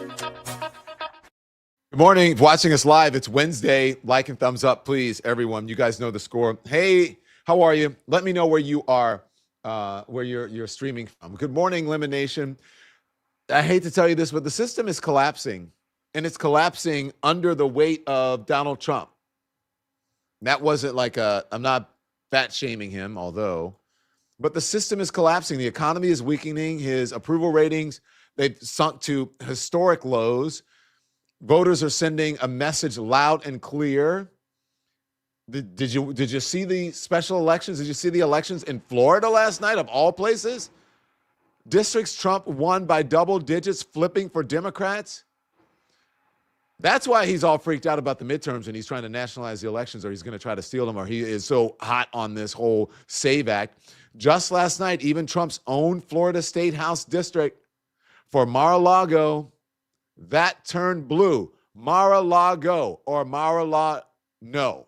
Good morning. If you're watching us live, it's Wednesday. Like and thumbs up, please, everyone. You guys know the score. Hey, how are you? Let me know where you are, where you're streaming from. Good morning, Lemon Nation. I hate to tell you this, but the system is collapsing, and it's collapsing under the weight of Donald Trump. That wasn't like I'm not fat shaming him, but the system is collapsing. The economy is weakening. His approval ratings, they've sunk to historic lows. Voters are sending a message loud and clear. Did you see the special elections? Did you see the elections in Florida last night, of all places? Districts Trump won by double digits, flipping for Democrats. That's why he's all freaked out about the midterms and he's trying to nationalize the elections, or he's going to try to steal them, or he is so hot on this whole SAVE Act. Just last night, even Trump's own Florida State House district for Mar-a-Lago, that turned blue. Mar-a-Lago or no.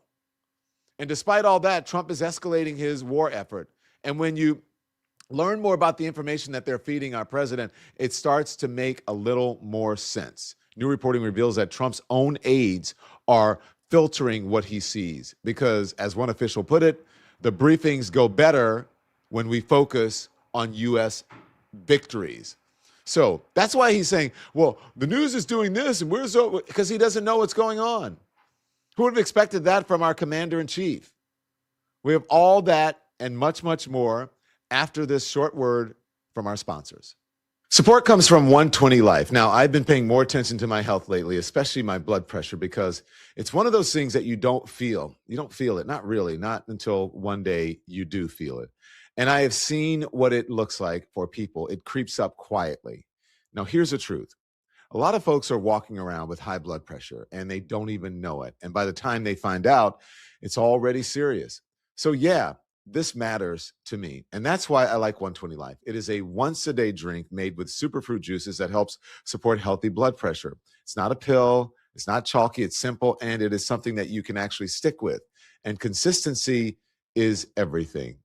And despite all that, Trump is escalating his war effort. And when you learn more about the information that they're feeding our president, it starts to make a little more sense. New reporting reveals that Trump's own aides are filtering what he sees because, as one official put it, the briefings go better when we focus on U.S. victories. So that's why he's saying, well, the news is doing this, and because he doesn't know what's going on. Who would have expected that from our commander-in-chief? We have all that and much, much more after this short word from our sponsors. Support comes from 120 Life. Now, I've been paying more attention to my health lately, especially my blood pressure, because it's one of those things that you don't feel. You don't feel it, not really, not until one day you do feel it. And I have seen what it looks like for people. It creeps up quietly. Now, here's the truth. A lot of folks are walking around with high blood pressure and they don't even know it. And by the time they find out, it's already serious. So yeah, this matters to me. And that's why I like 120 Life. It is a once-a-day drink made with superfruit juices that helps support healthy blood pressure. It's not a pill. It's not chalky. It's simple. And it is something that you can actually stick with. And consistency is everything.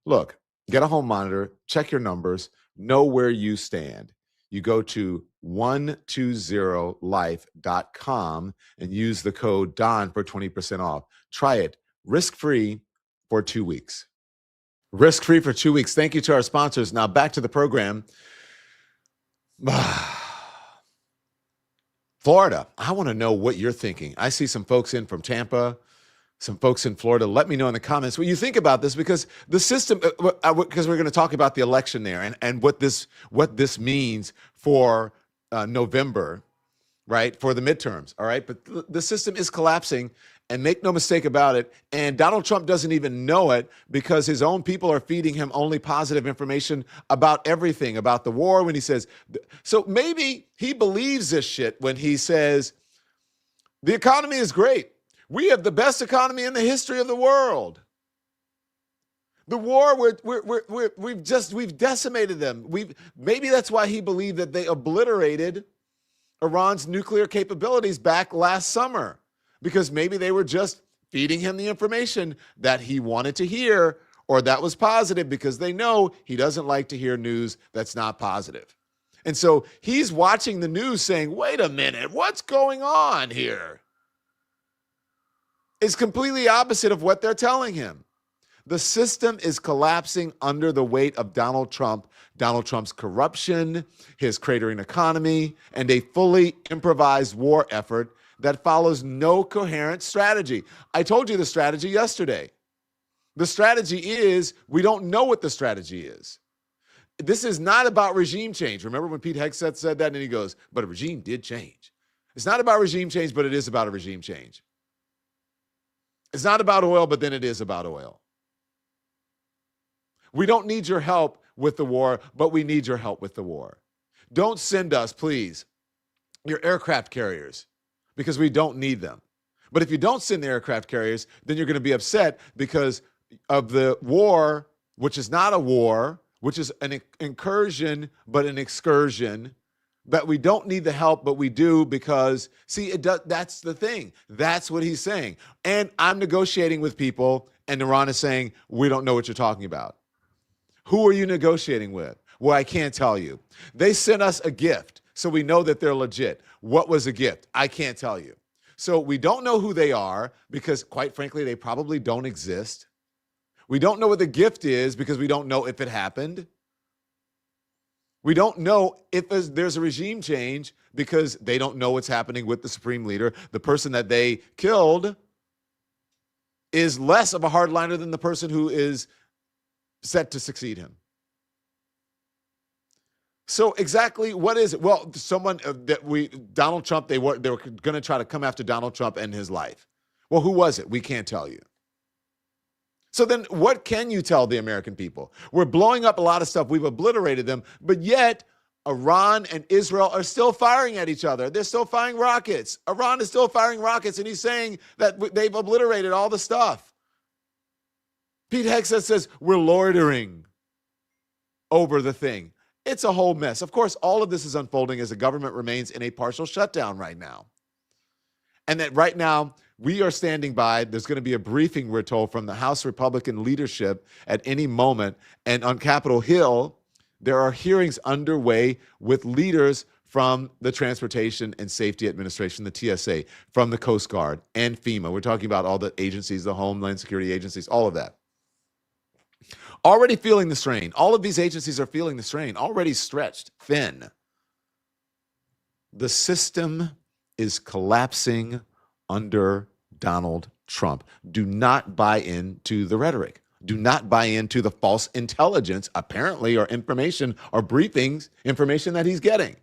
Look, get a home monitor, check your numbers, know where you stand. You go to 120life.com and use the code DON for 20% off. Try it risk-free for 2 weeks. Risk-free for 2 weeks. Thank you to our sponsors. Now back to the program. Florida, I want to know what you're thinking. I see some folks in from Tampa, some folks in Florida. Let me know in the comments what you think about this, because the system, because we're going to talk about the election there and what this means for November, right, for the midterms, all right? But the system is collapsing, and make no mistake about it, and Donald Trump doesn't even know it because his own people are feeding him only positive information about everything, about the war, when he says, so maybe he believes this shit when he says, the economy is great. We have the best economy in the history of the world. The war, we've decimated them. Maybe that's why he believed that they obliterated Iran's nuclear capabilities back last summer, because maybe they were just feeding him the information that he wanted to hear, or that was positive, because they know he doesn't like to hear news that's not positive. And so he's watching the news saying, wait a minute, what's going on here? It's completely opposite of what they're telling him. The system is collapsing under the weight of Donald Trump, Donald Trump's corruption, his cratering economy, and a fully improvised war effort that follows no coherent strategy. I told you the strategy yesterday. The strategy is, we don't know what the strategy is. This is not about regime change. Remember when Pete Hegseth said that, and he goes, but a regime did change. It's not about regime change, but it is about a regime change. It's not about oil, but then it is about oil. We don't need your help with the war, but we need your help with the war. Don't send us, please, your aircraft carriers, because we don't need them. But if you don't send the aircraft carriers, then you're going to be upset because of the war, which is not a war, which is an incursion, but an excursion. But we don't need the help, but we do, because, see, that's the thing. That's what he's saying. And I'm negotiating with people, and Iran is saying, we don't know what you're talking about. Who are you negotiating with? Well, I can't tell you. They sent us a gift. So we know that they're legit. What was a gift? I can't tell you. So we don't know who they are because, quite frankly, they probably don't exist. We don't know what the gift is because we don't know if it happened. We don't know if there's a regime change because they don't know what's happening with the supreme leader. The person that they killed is less of a hardliner than the person who is set to succeed him. So exactly what is it? Well, Donald Trump, they were going to try to come after Donald Trump and his life. Well, who was it? We can't tell you. So then what can you tell the American people? We're blowing up a lot of stuff. We've obliterated them, but yet Iran and Israel are still firing at each other. They're still firing rockets. Iran is still firing rockets, and he's saying that they've obliterated all the stuff. Pete Hegseth says we're loitering over the thing. It's a whole mess. Of course, all of this is unfolding as the government remains in a partial shutdown right now. And that right now, we are standing by. There's going to be a briefing, we're told, from the House Republican leadership at any moment. And on Capitol Hill, there are hearings underway with leaders from the Transportation and Safety Administration, the TSA, from the Coast Guard and FEMA. We're talking about all the agencies, the Homeland Security agencies, all of that. Already feeling the strain. All of these agencies are feeling the strain, already stretched thin. The system is collapsing under Donald Trump. Do not buy into the rhetoric. Do not buy into the false intelligence, apparently, or information or briefings, information that he's getting.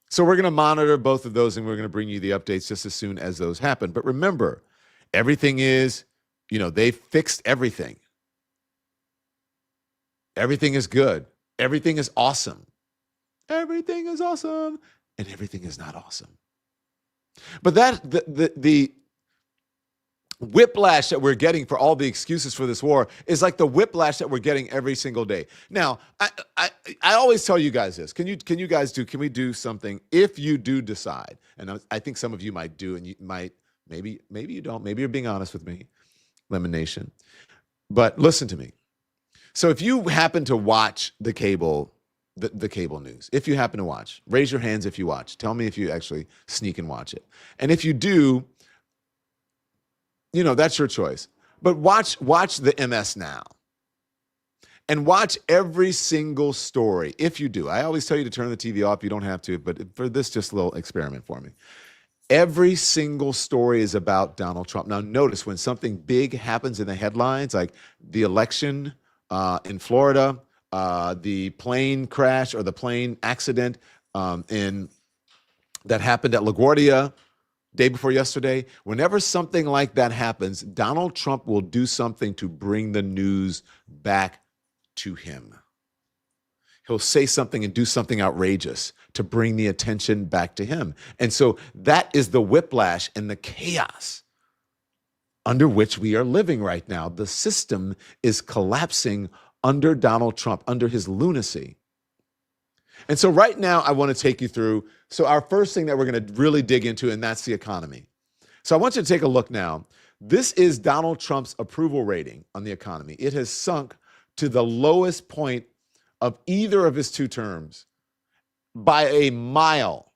So we're going to monitor both of those, and we're going to bring you the updates just as soon as those happen. But remember, everything is, they've fixed everything. Everything is good. Everything is awesome. Everything is awesome, and everything is not awesome. But the whiplash that we're getting for all the excuses for this war is like the whiplash that we're getting every single day. Now, I always tell you guys this. Can we do something if you do decide? And I think some of you might do, and you might, maybe you don't. Maybe you're being honest with me, Lemon Nation. But listen to me. So if you happen to watch the cable news, if you happen to watch, raise your hands if you watch. Tell me if you actually sneak and watch it. And if you do, that's your choice. But watch the MS now. And watch every single story, if you do. I always tell you to turn the TV off. You don't have to, but for this just little experiment for me. Every single story is about Donald Trump. Now notice when something big happens in the headlines, like the election in Florida, the plane crash or the plane accident that happened at LaGuardia day before yesterday. Whenever something like that happens, Donald Trump will do something to bring the news back to him. He'll say something and do something outrageous to bring the attention back to him. And so that is the whiplash and the chaos under which we are living right now. The system is collapsing under Donald Trump, under his lunacy. And so right now, I want to take you through, so our first thing that we're going to really dig into, and that's the economy. So I want you to take a look now. This is Donald Trump's approval rating on the economy. It has sunk to the lowest point of either of his two terms by a mile.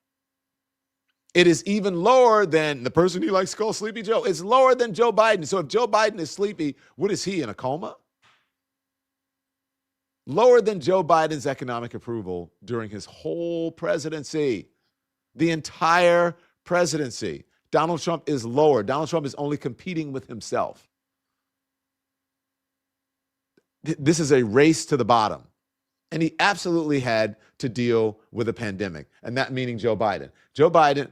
It is even lower than the person he likes to call Sleepy Joe. It's lower than Joe Biden. So if Joe Biden is sleepy, what is he, in a coma? Lower than Joe Biden's economic approval during his whole presidency. The entire presidency. Donald Trump is lower. Donald Trump is only competing with himself. This is a race to the bottom. And he absolutely had to deal with a pandemic, and that meaning Joe Biden.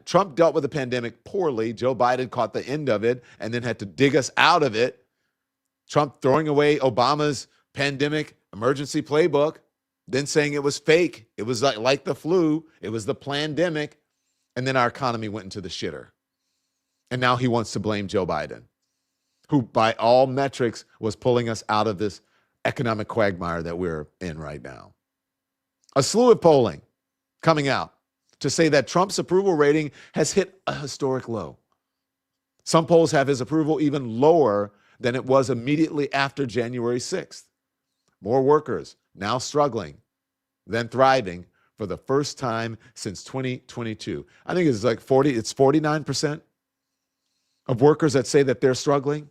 Trump dealt with the pandemic poorly. Joe Biden caught the end of it and then had to dig us out of it. Trump throwing away Obama's pandemic emergency playbook, then saying it was fake. It was like the flu. It was the plandemic. And then our economy went into the shitter. And now he wants to blame Joe Biden, who by all metrics was pulling us out of this economic quagmire that we're in right now. A slew of polling coming out to say that Trump's approval rating has hit a historic low. Some polls have his approval even lower than it was immediately after January 6th. More workers now struggling than thriving. for the first time since 2022. I think it's like 49% of workers that say that they're struggling.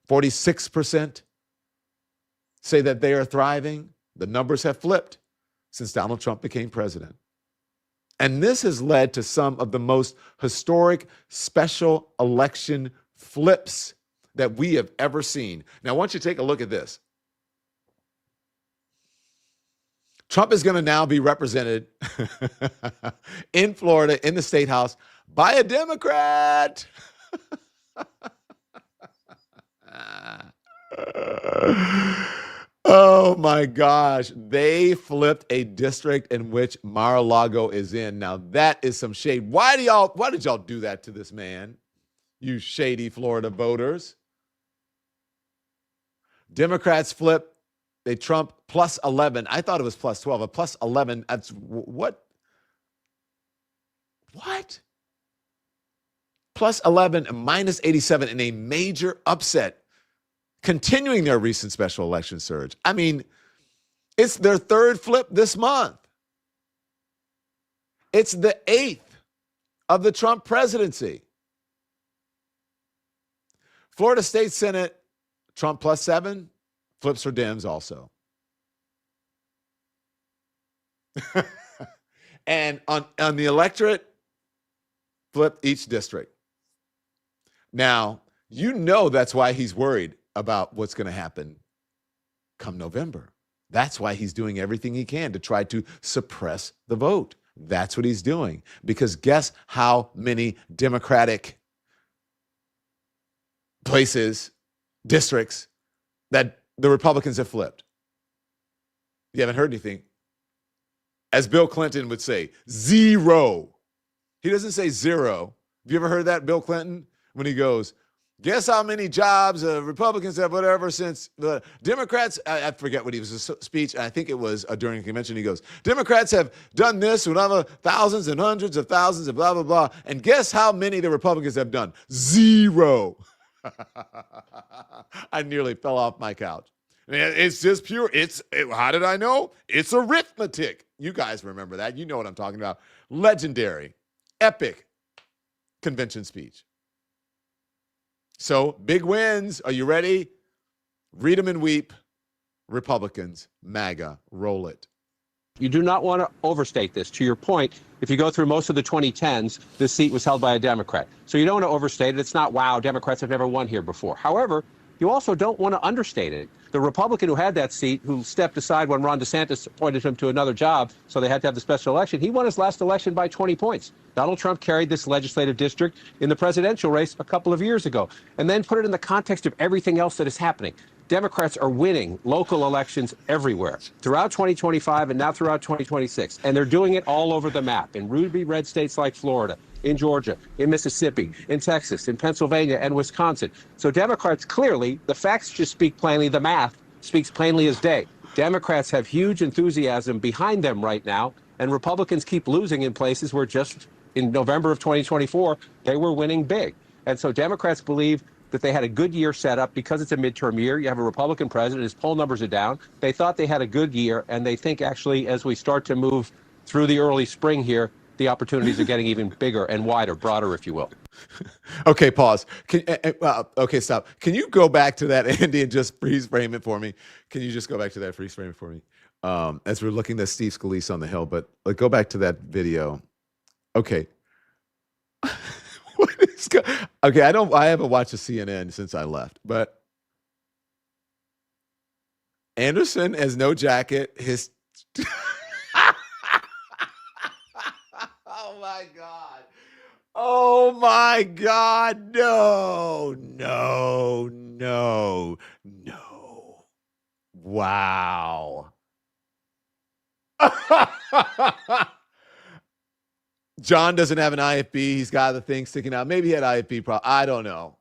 46% say that they are thriving. The numbers have flipped since Donald Trump became president. And this has led to some of the most historic special election flips that we have ever seen. Now, I want you to take a look at this. Trump is going to now be represented in Florida, in the state house, by a Democrat. Oh my gosh. They flipped a district in which Mar-a-Lago is in. Now that is some shade. Why did y'all do that to this man? You shady Florida voters. Democrats flip. They Trump plus 11. I thought it was plus 12. A plus 11. That's what? What? Plus 11 and minus 87 in a major upset, continuing their recent special election surge. I mean, it's their third flip this month. It's the 8th of the Trump presidency. Florida State Senate, Trump plus 7, flips for Dems also. And on the electorate, flip each district. Now, you know that's why he's worried about what's going to happen come November. That's why he's doing everything he can to try to suppress the vote. That's what he's doing. Because guess how many Democratic places, districts that the Republicans have flipped? You haven't heard anything. As Bill Clinton would say, 0. He doesn't say 0. Have you ever heard that, Bill Clinton? When he goes, guess how many jobs Republicans have, whatever, since the Democrats, I forget what he was, a speech, I think it was during a convention, he goes, Democrats have done this with other thousands and hundreds of thousands of blah, blah, blah, and guess how many the Republicans have done? 0. I nearly fell off my couch. I mean, it's just pure, how did I know? It's arithmetic. You guys remember that. You know what I'm talking about. Legendary, epic convention speech. So, big wins. Are you ready? Read them and weep. Republicans, MAGA, roll it. You do not want to overstate this. To your point, if you go through most of the 2010s, this seat was held by a Democrat. So you don't want to overstate it. It's not, wow, Democrats have never won here before. However, you also don't want to understate it. The Republican who had that seat, who stepped aside when Ron DeSantis appointed him to another job, so they had to have the special election, he won his last election by 20 points. Donald Trump carried this legislative district in the presidential race a couple of years ago, and then put it in the context of everything else that is happening. Democrats are winning local elections everywhere throughout 2025 and now throughout 2026. And they're doing it all over the map in ruby red states like Florida, in Georgia, in Mississippi, in Texas, in Pennsylvania, and Wisconsin. So Democrats clearly, the facts just speak plainly, the math speaks plainly as day. Democrats have huge enthusiasm behind them right now, and Republicans keep losing in places where just in November of 2024, they were winning big. And so Democrats believe that they had a good year set up because it's a midterm year. You have a Republican president, his poll numbers are down. They thought they had a good year, and they think actually as we start to move through the early spring here, the opportunities are getting even bigger and wider, broader, if you will. Okay, pause. Okay, stop. Can you go back to that, Andy, and just freeze frame it for me? Can you just go back to that, freeze frame it for me? As we're looking at Steve Scalise on the Hill, but go back to that video. Okay. Okay, I haven't watched the CNN since I left, but Anderson has no jacket. His oh my God. Oh my God. No. Wow. John doesn't have an IFB. He's got the thing sticking out. Maybe he had IFB problem. I don't know.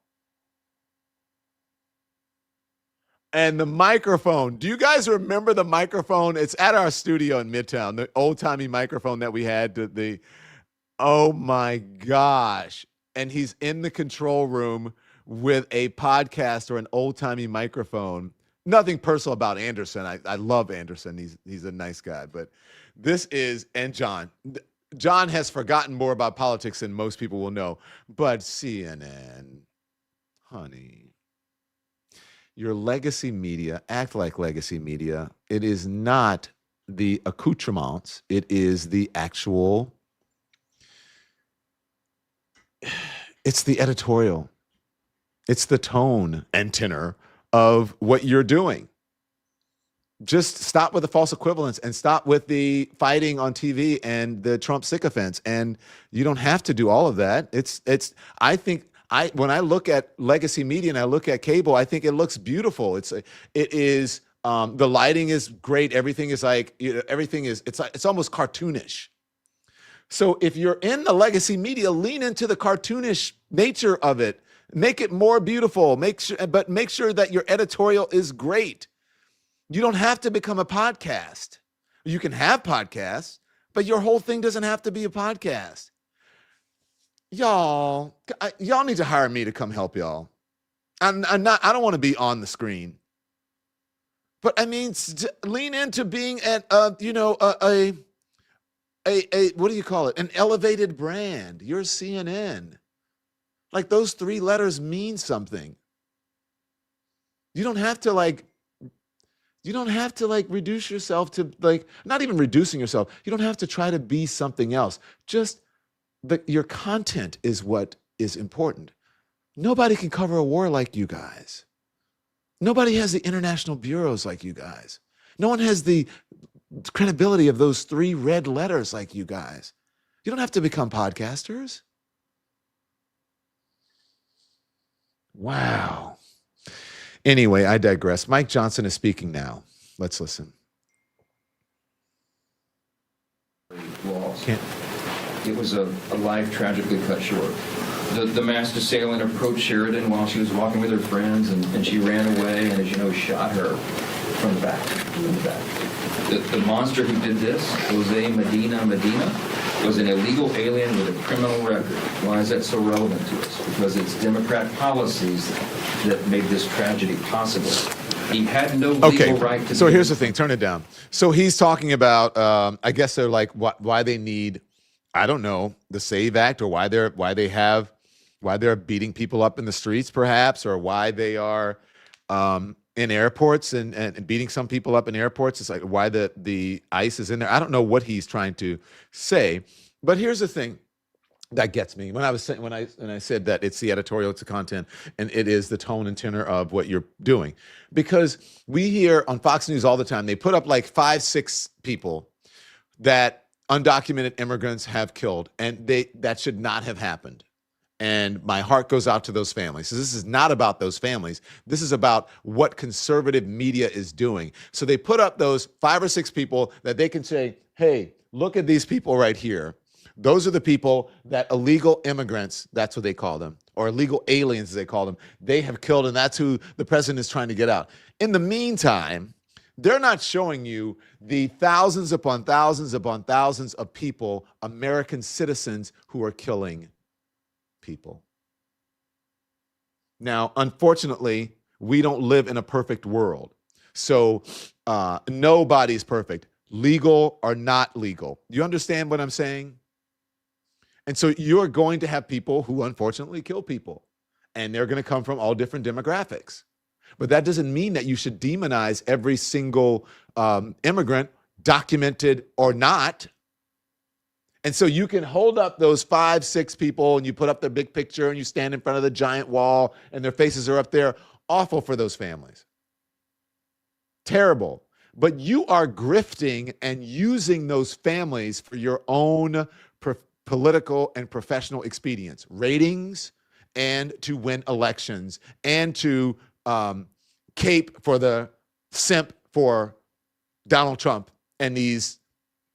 And the microphone. Do you guys remember the microphone? It's at our studio in Midtown, the old-timey microphone that we had. Oh, my gosh. And he's in the control room with a podcast or an old-timey microphone. Nothing personal about Anderson. I love Anderson. He's a nice guy. But This is, and John has forgotten more about politics than most people will know, but CNN, honey, your legacy media act like legacy media. It is not the accoutrements. It is the actual, it's the editorial. It's the tone and tenor of what you're doing. Just stop with the false equivalence and stop with the fighting on TV and the Trump sycophants. And you don't have to do all of that. When I look at legacy media and I look at cable, I think it looks beautiful. The lighting is great. Everything is it's almost cartoonish. So if you're in the legacy media, lean into the cartoonish nature of it. Make it more beautiful. Make sure that your editorial is great. You don't have to become a podcast. You can have podcasts, but your whole thing doesn't have to be a podcast. Y'all need to hire me to come help y'all. I don't want to be on the screen. But I mean, lean into being what do you call it? An elevated brand. You're CNN. Like those 3 letters mean something. You don't have to reduce yourself to not even reducing yourself. You don't have to try to be something else. Just your content is what is important. Nobody can cover a war like you guys. Nobody has the international bureaus like you guys. No one has the credibility of those 3 red letters like you guys. You don't have to become podcasters. Wow. Anyway, I digress. Mike Johnson is speaking now. Let's listen. It was a life tragically cut short. The masked assailant approached Sheridan while she was walking with her friends, and she ran away and, as you know, shot her from the back. The monster who did this, Jose Medina, was an illegal alien with a criminal record. Why is that so relevant to us? Because it's Democrat policies that made this tragedy possible. He had no legal right to. So here's the thing. Turn it down. So he's talking about, I guess they're like why they need, I don't know, the SAVE Act, or why they're beating people up in the streets, perhaps, or why they are in airports and beating some people up in airports. It's like why the ICE is in there. I don't know what he's trying to say, but here's the thing that gets me. When I said that it's the editorial, it's the content, and it is the tone and tenor of what you're doing. Because we hear on Fox News all the time, they put up like 5, 6 people that undocumented immigrants have killed, and that should not have happened. And my heart goes out to those families. So this is not about those families. This is about what conservative media is doing. So they put up those 5 or 6 people that they can say, hey, look at these people right here. Those are the people that illegal immigrants, that's what they call them, or illegal aliens, as they call them, they have killed, and that's who the president is trying to get out. In the meantime, they're not showing you the thousands upon thousands upon thousands of people, American citizens, who are killing people. Now, unfortunately, we don't live in a perfect world. So nobody's perfect, legal or not legal. You understand what I'm saying? And so you're going to have people who unfortunately kill people, and they're going to come from all different demographics. But that doesn't mean that you should demonize every single immigrant, documented or not. And so you can hold up those 5, 6 people, and you put up their big picture, and you stand in front of the giant wall, and their faces are up there. Awful for those families. Terrible. But you are grifting and using those families for your own political and professional expedience, ratings, and to win elections, and to cape for the simp for Donald Trump and these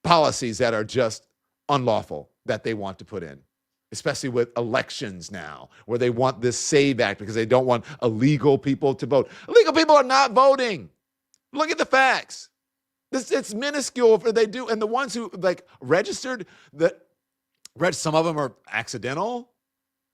policies that are just unlawful that they want to put in, especially with elections now, where they want this SAVE Act because they don't want illegal people to vote. Illegal people are not voting. Look at the facts. It's minuscule if they do. And the ones who registered, some of them are accidental.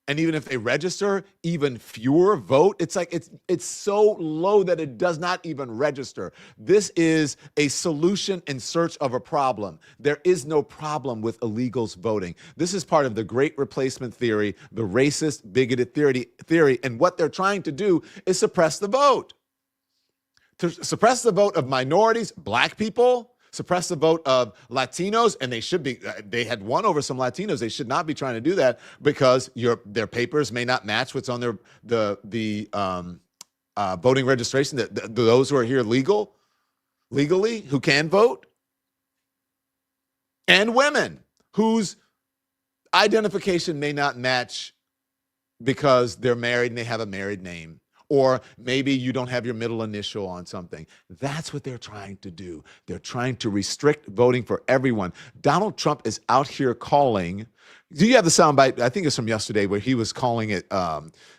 And even if they register, even fewer vote. It's like it's so low that it does not even register. This is a solution in search of a problem. There is no problem with illegals voting. This is part of the great replacement theory, the racist, bigoted theory. And what they're trying to do is suppress the vote. To suppress the vote of minorities, black people, suppress the vote of Latinos, and they had won over some Latinos. They should not be trying to do that because their papers may not match what's on the voting registration, those who are here legally, who can vote, and women whose identification may not match because they're married and they have a married name. Or maybe you don't have your middle initial on something. That's what they're trying to do. They're trying to restrict voting for everyone. Donald Trump is out here calling. Do you have the soundbite? I think it's from yesterday where he was calling it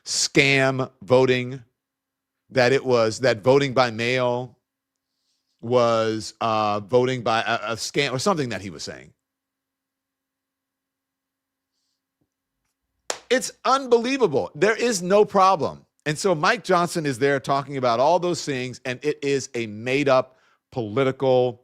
scam voting, that voting by mail was voting by a scam or something that he was saying. It's unbelievable. There is no problem. And so Mike Johnson is there talking about all those things, and it is a made-up political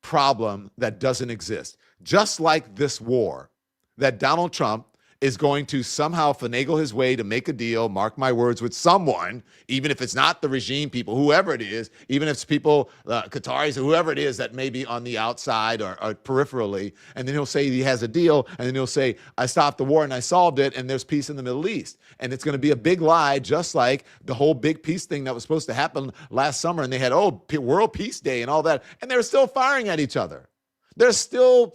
problem that doesn't exist. Just like this war that Donald Trump is going to somehow finagle his way to make a deal, mark my words, with someone, even if it's not the regime people, whoever it is, even if it's people, Qataris, or whoever it is that may be on the outside or peripherally, and then he'll say he has a deal, and then he'll say, I stopped the war and I solved it, and there's peace in the Middle East. And it's going to be a big lie, just like the whole big peace thing that was supposed to happen last summer, and they had, World Peace Day and all that, and they're still firing at each other. There's still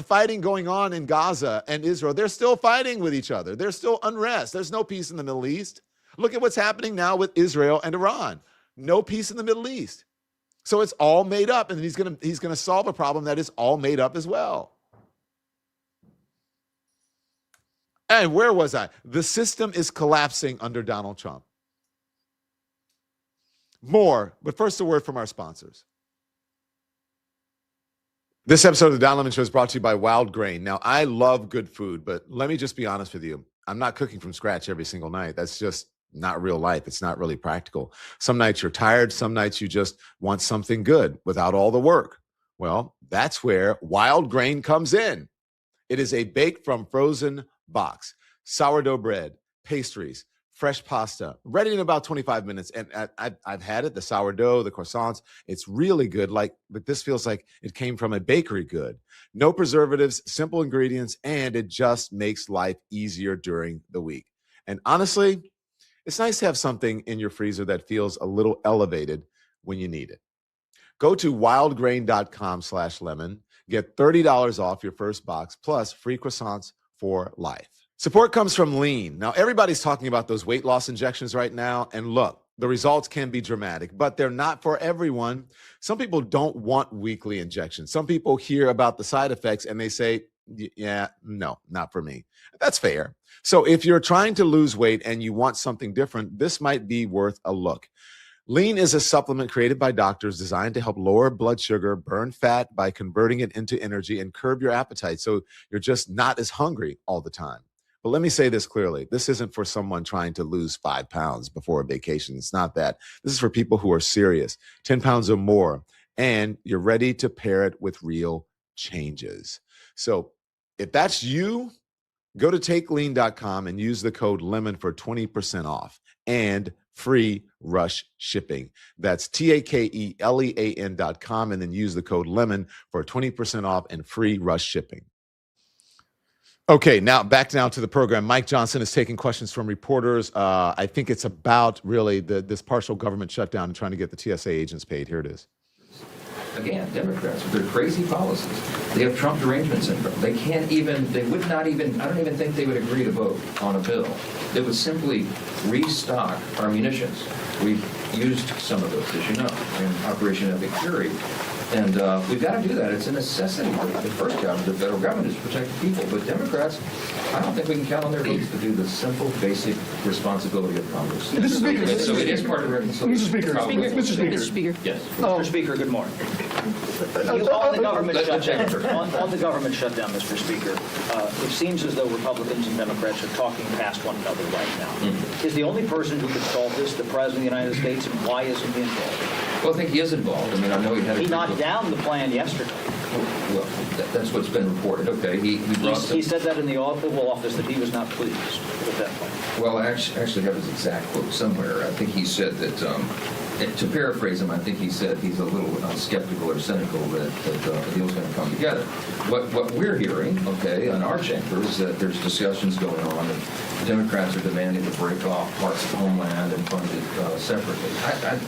fighting going on in Gaza and Israel. They're still fighting with each other. There's still unrest. There's no peace in the Middle East. Look at what's happening now with Israel and Iran. No peace in the Middle East. So it's all made up, and he's gonna solve a problem that is all made up as well. And where was I? The system is collapsing under Donald Trump. More, but first a word from our sponsors. This episode of the Don Lemon Show is brought to you by Wild Grain. Now, I love good food, but let me just be honest with you. I'm not cooking from scratch every single night. That's just not real life. It's not really practical. Some nights you're tired. Some nights you just want something good without all the work. Well, that's where Wild Grain comes in. It is a baked from frozen box, sourdough bread, pastries, fresh pasta, ready in about 25 minutes. And I've had it, the sourdough, the croissants. It's really good. But this feels like it came from a bakery good. No preservatives, simple ingredients, and it just makes life easier during the week. And honestly, it's nice to have something in your freezer that feels a little elevated when you need it. Go to wildgrain.com/lemon. Get $30 off your first box plus free croissants for life. Support comes from Lean. Now, everybody's talking about those weight loss injections right now. And look, the results can be dramatic, but they're not for everyone. Some people don't want weekly injections. Some people hear about the side effects and they say, yeah, no, not for me. That's fair. So if you're trying to lose weight and you want something different, this might be worth a look. Lean is a supplement created by doctors designed to help lower blood sugar, burn fat by converting it into energy, and curb your appetite so you're just not as hungry all the time. But let me say this clearly. This isn't for someone trying to lose 5 pounds before a vacation. It's not that. This is for people who are serious, 10 pounds or more, and you're ready to pair it with real changes. So if that's you, go to takelean.com and use the code LEMON for 20% off and free rush shipping. That's TAKELEAN.com, and then use the code LEMON for 20% off and free rush shipping. Okay, now back to the program. Mike Johnson is taking questions from reporters. I think it's about really this partial government shutdown and trying to get the TSA agents paid. Here it is. Again, Democrats with their crazy policies. They have Trump derangement syndrome. They would not even, I don't even think they would agree to vote on a bill that would simply restock our munitions. We've used some of those, as you know, in Operation Epic Fury. And we've got to do that. It's a necessity. The first job of the federal government is to protect the people. But Democrats, I don't think we can count on their votes to do the simple, basic responsibility of Congress. Mr. Speaker. So it is part of reconciliation. Mr. Speaker. Mr. Speaker. Yes. Mr. Speaker, good morning. On the government shutdown, on the government shutdown, Mr. Speaker, it seems as though Republicans and Democrats are talking past one another right now. Is the only person who could solve this the President of the United States, and why isn't he involved? Well, I think he is involved. I mean, I know he had He knocked down the plan yesterday. Well, that's what's been reported. Okay, he brought He said that in the Oval Office that he was not pleased with that plan. Well, I actually have his exact quote somewhere. I think he said that, to paraphrase him, I think he said he's a little skeptical or cynical that the deal's going to come together. What we're hearing, okay, in our chamber is that there's discussions going on, and the Democrats are demanding to break off parts of Homeland and fund it separately. I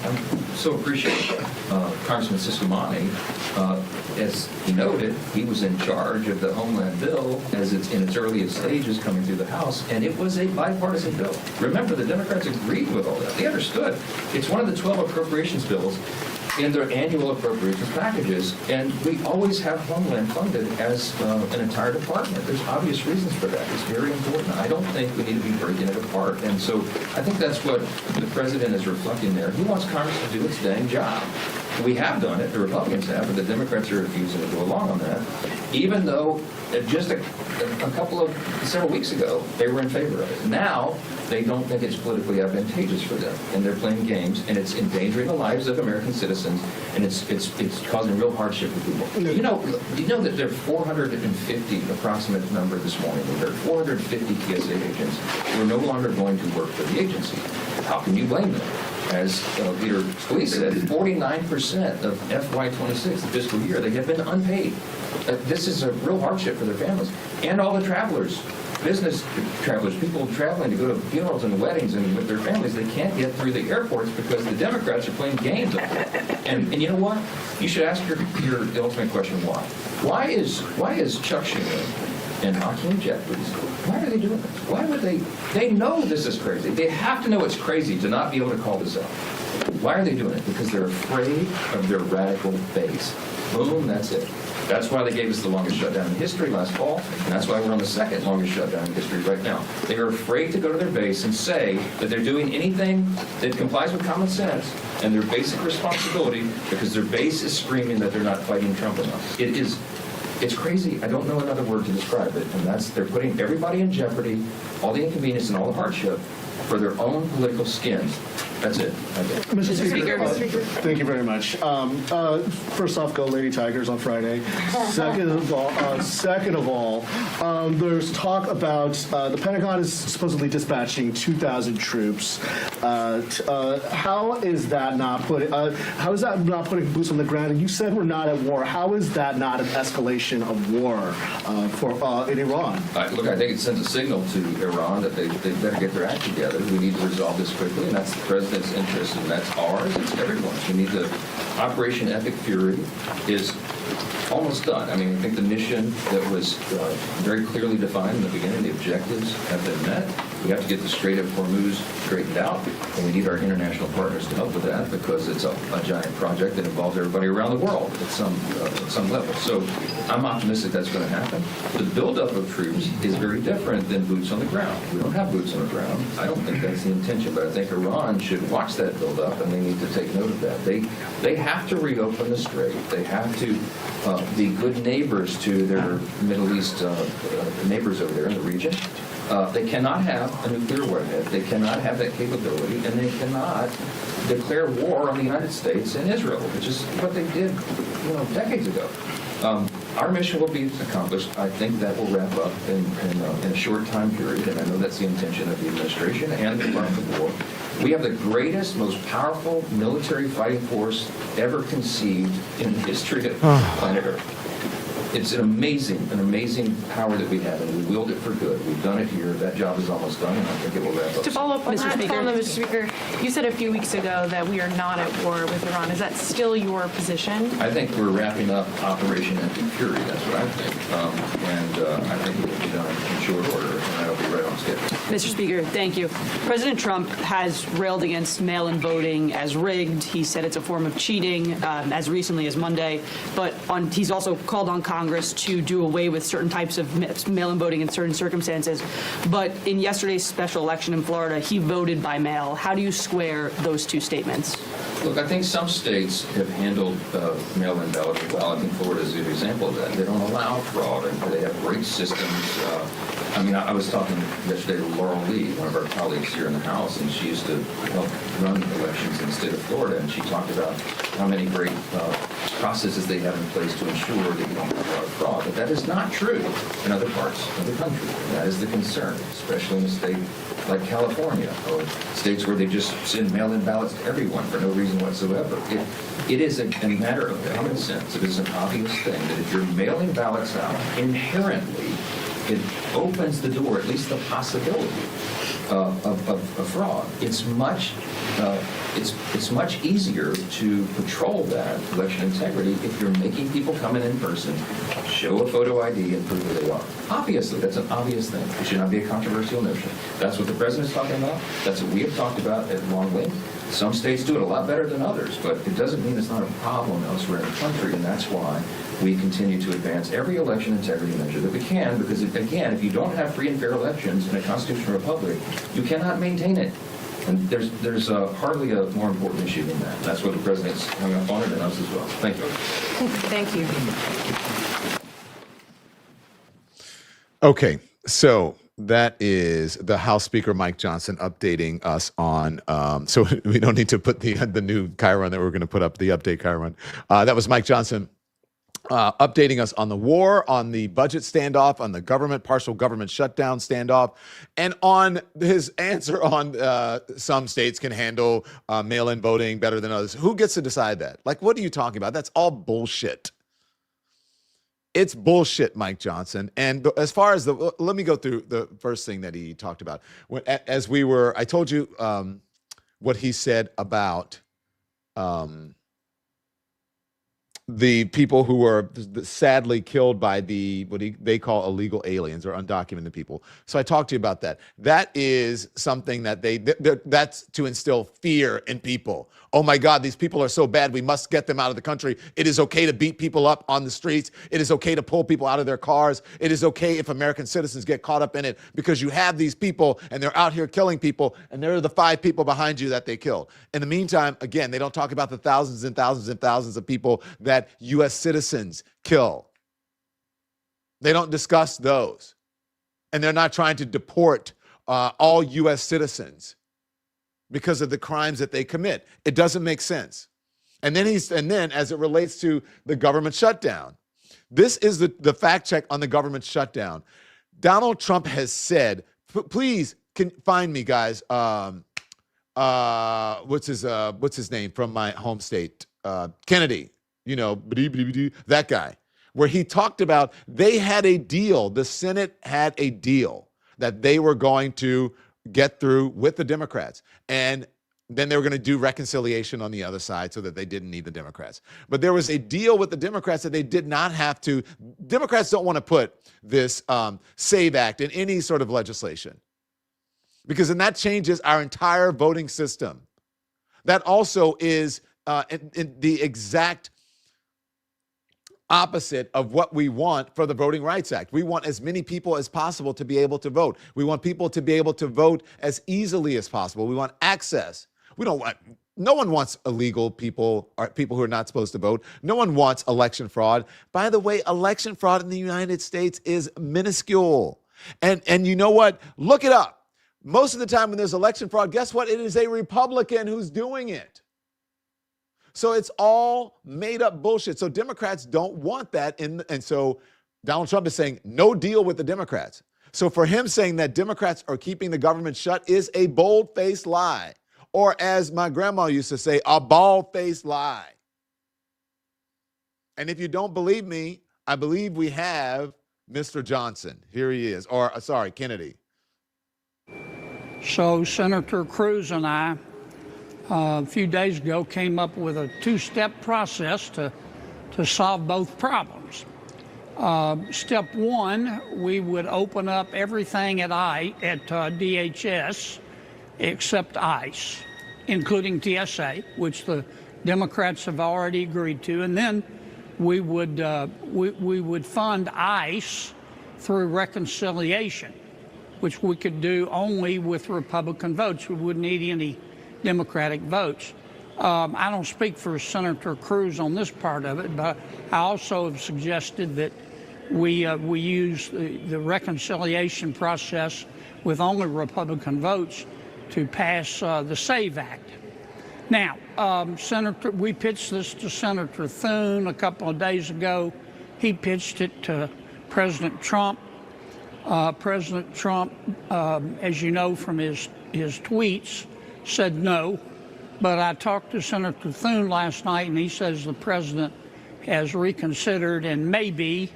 so appreciate Congressman Siscomani. As he noted, he was in charge of the Homeland bill as it's in its earliest stages coming through the House, and it was a bipartisan bill. Remember, the Democrats agreed with all that. They understood. It's one of the 12 appropriations bills in their annual appropriations packages, and we always have Homeland funded as an entire department. There's obvious reasons for that. It's very important. I don't think we need to be breaking it apart. And so I think that's what the president is reflecting there. He wants Congress to do its dang job. We have done it, the Republicans have, but the Democrats are refusing to go along on that, even though just several weeks ago, they were in favor of it. Now, they don't think it's politically advantageous for them, and they're playing games, and it's endangering the lives of American citizens, and it's causing real hardship for people. You know that there are 450, approximate number this morning, there are 450 TSA agents who are no longer going to work for the agency. How can you blame them? As Peter Scalise said, 49% of FY26, the fiscal year, they have been unpaid. This is a real hardship for their families. And all the travelers, business travelers, people traveling to go to funerals and weddings and with their families, they can't get through the airports because the Democrats are playing games up there. And you know what? You should ask your ultimate question, why? Why is Chuck Schumer and Hakeem Jeffries, why are they doing this? Why would they know this is crazy. They have to know it's crazy to not be able to call this out. Why are they doing it? Because they're afraid of their radical base. Boom, that's it. That's why they gave us the longest shutdown in history last fall, and that's why we're on the second longest shutdown in history right now. They are afraid to go to their base and say that they're doing anything that complies with common sense and their basic responsibility because their base is screaming that they're not fighting Trump enough. It's crazy. I don't know another word to describe it, and they're putting everybody in jeopardy, all the inconvenience and all the hardship for their own political skins. That's it. Mr. Speaker, thank you very much. First off, go Lady Tigers on Friday. Second of all, there's talk about the Pentagon is supposedly dispatching 2,000 troops. How is that not putting boots on the ground? And you said we're not at war. How is that not an escalation of war in Iran? Look, I think it sends a signal to Iran that they better get their act together. We need to resolve this quickly, and that's the president's interest, and that's ours. It's everyone's. We need to. Operation Epic Fury is almost done. I mean, I think the mission that was very clearly defined in the beginning, the objectives have been met. We have to get the Strait of Hormuz straightened out, and we need our international partners to help with that because it's a giant project that involves everybody around the world at some level. So I'm optimistic that's going to happen. The buildup of troops is very different than boots on the ground. We don't have boots on the ground. I don't think that's the intention, but I think Iran should watch that buildup, and they need to take note of that. They have to reopen the Strait. They have to be good neighbors to their Middle East neighbors over there in the region. They cannot have a nuclear warhead. They cannot have that capability, and they cannot declare war on the United States and Israel, which is what they did, decades ago. Our mission will be accomplished. I think that will wrap up in a short time period, and I know that's the intention of the administration and the Department of War. We have the greatest, most powerful military fighting force ever conceived in the history of planet Earth. It's an amazing power that we have, and we wield it for good. We've done it here. That job is almost done, and I think it will wrap up. To follow up on Mr. that, Speaker. Mr. Speaker, you said a few weeks ago that we are not at war with Iran. Is that still your position? I think we're wrapping up Operation Epic Fury. That's what I think. And I think it will be done in short order, and that'll be right on schedule. Mr. Speaker, thank you. President Trump has railed against mail-in voting as rigged. He said it's a form of cheating as recently as Monday. But he's also called on Congress to do away with certain types of mail-in voting in certain circumstances. But in yesterday's special election in Florida, he voted by mail. How do you square those two statements? Look, I think some states have handled mail-in ballots well. I think Florida is a good example of that. They don't allow fraud, and they have great systems. I mean, I was talking yesterday to Laurel Lee, one of our colleagues here in the House, and she used to help run elections in the state of Florida, and she talked about how many great processes they have in place to ensure that you don't have a lot of fraud. But that is not true in other parts of the country. That is the concern, especially in a state like California, or states where they just send mail-in ballots to everyone for no reason whatsoever. It is a matter of common sense. It is an obvious thing that if you're mailing ballots out, inherently, it opens the door, at least the possibility of fraud. It's much easier to patrol that election integrity if you're making people come in person, show a photo ID, and prove who they are. Obviously, that's an obvious thing. It should not be a controversial notion. That's what the president is talking about. That's what we have talked about at long length. Some states do it a lot better than others, but it doesn't mean it's not a problem elsewhere in the country, and that's why we continue to advance every election integrity measure that we can, because, again, if you don't have free and fair elections in a constitutional republic, you cannot maintain it. And there's hardly a more important issue than that. That's what the president's hung up on it, and us as well. Thank you. Thank you. Okay, so that is the House Speaker Mike Johnson updating us on. So we don't need to put the new Chiron that we're going to put up, the update Chiron. That was Mike Johnson updating us on the war, on the budget standoff, on the partial government shutdown standoff, and on his answer on some states can handle mail-in voting better than others. Who gets to decide that? Like, what are you talking about? That's all bullshit. It's bullshit, Mike Johnson. And as far as let me go through the first thing that he talked about. I told you what he said about the people who were sadly killed by what they call illegal aliens or undocumented people. So I talked to you about that. That is something that that's to instill fear in people. Oh my God, these people are so bad. We must get them out of the country. It is okay to beat people up on the streets. It is okay to pull people out of their cars. It is okay if American citizens get caught up in it, because you have these people and they're out here killing people, and they're the 5 people behind you that they killed. In the meantime, again, they don't talk about the thousands and thousands and thousands of people that U.S. citizens kill. They don't discuss those. And they're not trying to deport all U.S. citizens because of the crimes that they commit. It doesn't make sense. And then as it relates to the government shutdown, this is the fact check on the government shutdown. Donald Trump has said, please find me, guys. What's his name from my home state? Kennedy. You know, that guy, where he talked about they had a deal. The Senate had a deal that they were going to get through with the Democrats. And then they were going to do reconciliation on the other side so that they didn't need the Democrats. But there was a deal with the Democrats that they did not have to. Democrats don't want to put this SAVE Act in any sort of legislation, because then that changes our entire voting system. That also is in the exact opposite of what we want for the Voting Rights Act. We want as many people as possible to be able to vote. We want people to be able to vote as easily as possible. We want access. No one wants illegal people or people who are not supposed to vote. No one wants election fraud. By the way, election fraud in the United States is minuscule. And you know what? Look it up. Most of the time when there's election fraud, guess what? It is a Republican who's doing it. So it's all made up bullshit. So Democrats don't want that. And so Donald Trump is saying no deal with the Democrats. So for him saying that Democrats are keeping the government shut is a bold-faced lie. Or as my grandma used to say, a bald-faced lie. And if you don't believe me, I believe we have Mr. Johnson. Here he is. Or, sorry, Kennedy. So Senator Cruz and I, a few days ago, came up with a 2-step process to solve both problems. Step one, we would open up everything at DHS except ICE, including TSA, which the Democrats have already agreed to, and then we would fund ICE through reconciliation, which we could do only with Republican votes. We wouldn't need any Democratic votes. I don't speak for Senator Cruz on this part of it, but I also have suggested that we use the reconciliation process with only Republican votes to pass the SAVE Act. Now, we pitched this to Senator Thune a couple of days ago. He pitched it to President Trump. President Trump, as you know from his tweets, said no. But I talked to Senator Thune last night, and he says the president has reconsidered and may be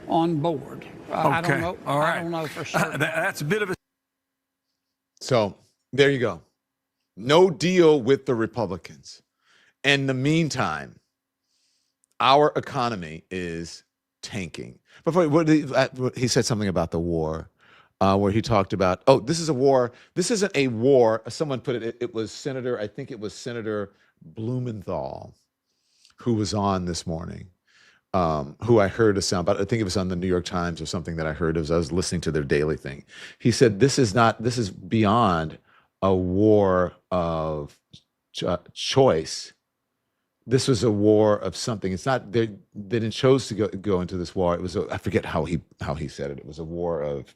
on board. I don't know. All right. I don't know for certain. That's a bit of a. So there you go. No deal with the Republicans. In the meantime, our economy is tanking. Before he said something about the war, where he talked about, this is a war. This isn't a war. Someone put it. It was I think it was Senator Blumenthal, who was on this morning, who I heard a sound, but I think it was on the New York Times or something that I heard as I was listening to their daily thing. He said, this is beyond a war of choice. This was a war of something. It's not, they didn't choose to go into this war. It was, I forget how he said it. It was a war of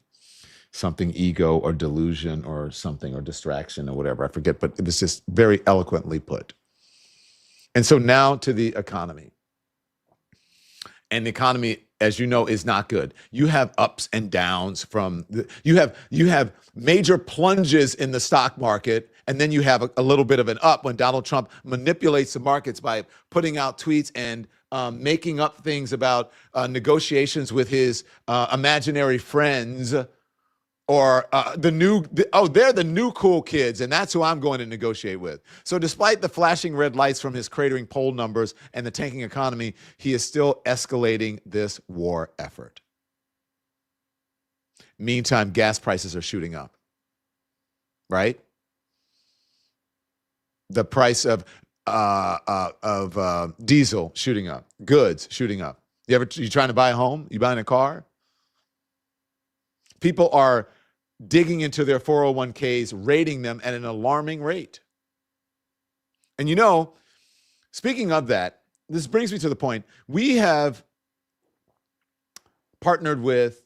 something, ego or delusion or something, or distraction or whatever. I forget, but it was just very eloquently put. And so now to the economy. And the economy, as you know, is not good. You have ups and downs you have major plunges in the stock market, and then you have a little bit of an up when Donald Trump manipulates the markets by putting out tweets and making up things about negotiations with his imaginary friends, or they're the new cool kids, and that's who I'm going to negotiate with. So despite the flashing red lights from his cratering poll numbers and the tanking economy, he is still escalating this war effort. Meantime, gas prices are shooting up, right? The price of diesel shooting up, goods shooting up. You trying to buy a home? You buying a car? People are digging into their 401ks, rating them at an alarming rate. And speaking of that, this brings me to the point. We have partnered with